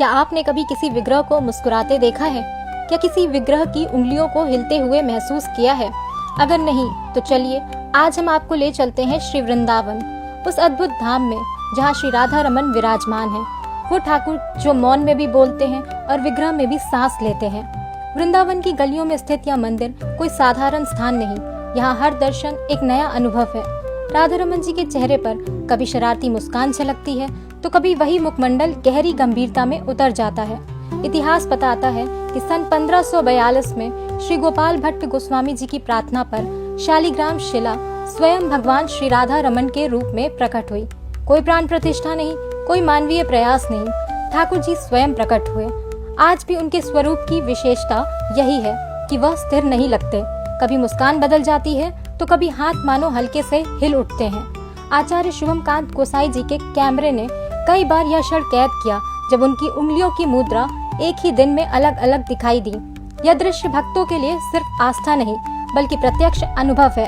क्या आपने कभी किसी विग्रह को मुस्कुराते देखा है? क्या किसी विग्रह की उंगलियों को हिलते हुए महसूस किया है? अगर नहीं तो चलिए आज हम आपको ले चलते हैं श्री वृंदावन, उस अद्भुत धाम में जहाँ श्री राधा रमन विराजमान है। वो ठाकुर जो मौन में भी बोलते हैं और विग्रह में भी सांस लेते हैं। वृंदावन की गलियों में स्थित यह मंदिर कोई साधारण स्थान नहीं, यहाँ हर दर्शन एक नया अनुभव है। राधा रमन जी के चेहरे पर कभी शरारती मुस्कान झलकती है तो कभी वही मुखमंडल गहरी गंभीरता में उतर जाता है। इतिहास बताता है कि सन 1542 में श्री गोपाल भट्ट गोस्वामी जी की प्रार्थना पर शालिग्राम शिला स्वयं भगवान श्री राधा रमन के रूप में प्रकट हुई। कोई प्राण प्रतिष्ठा नहीं, कोई मानवीय प्रयास नहीं, ठाकुर जी स्वयं प्रकट हुए। आज भी उनके स्वरूप की विशेषता यही है कि वह स्थिर नहीं लगते। कभी मुस्कान बदल जाती है तो कभी हाथ मानो हल्के से हिल उठते हैं। आचार्य शुभम कांत गोसाई जी के कैमरे ने कई बार यह क्षण कैद किया जब उनकी उंगलियों की मुद्रा एक ही दिन में अलग अलग दिखाई दी। यह दृश्य भक्तों के लिए सिर्फ आस्था नहीं बल्कि प्रत्यक्ष अनुभव है।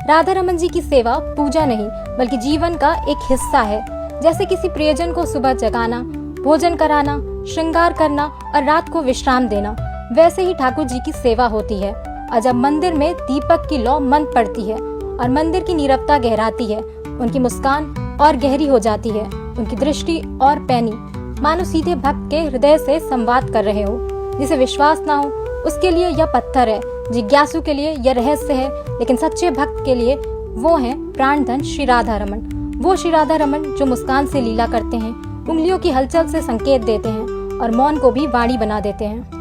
राधा रमन जी की सेवा पूजा नहीं बल्कि जीवन का एक हिस्सा है। जैसे किसी प्रियजन को सुबह जगाना, भोजन कराना, श्रृंगार करना और रात को विश्राम देना, वैसे ही ठाकुर जी की सेवा होती है। और जब मंदिर में दीपक की लौ मंद पड़ती है और मंदिर की नीरवता गहराती है, उनकी मुस्कान और गहरी हो जाती है, उनकी दृष्टि और पैनी, मानो सीधे भक्त के हृदय से संवाद कर रहे हो। जिसे विश्वास ना हो उसके लिए यह पत्थर है, जिज्ञासु के लिए यह रहस्य है, लेकिन सच्चे भक्त के लिए वो है प्राणधन श्री राधा रमन। वो श्री राधा रमन जो मुस्कान से लीला करते हैं, उंगलियों की हलचल से संकेत देते हैं और मौन को भी वाणी बना देते हैं।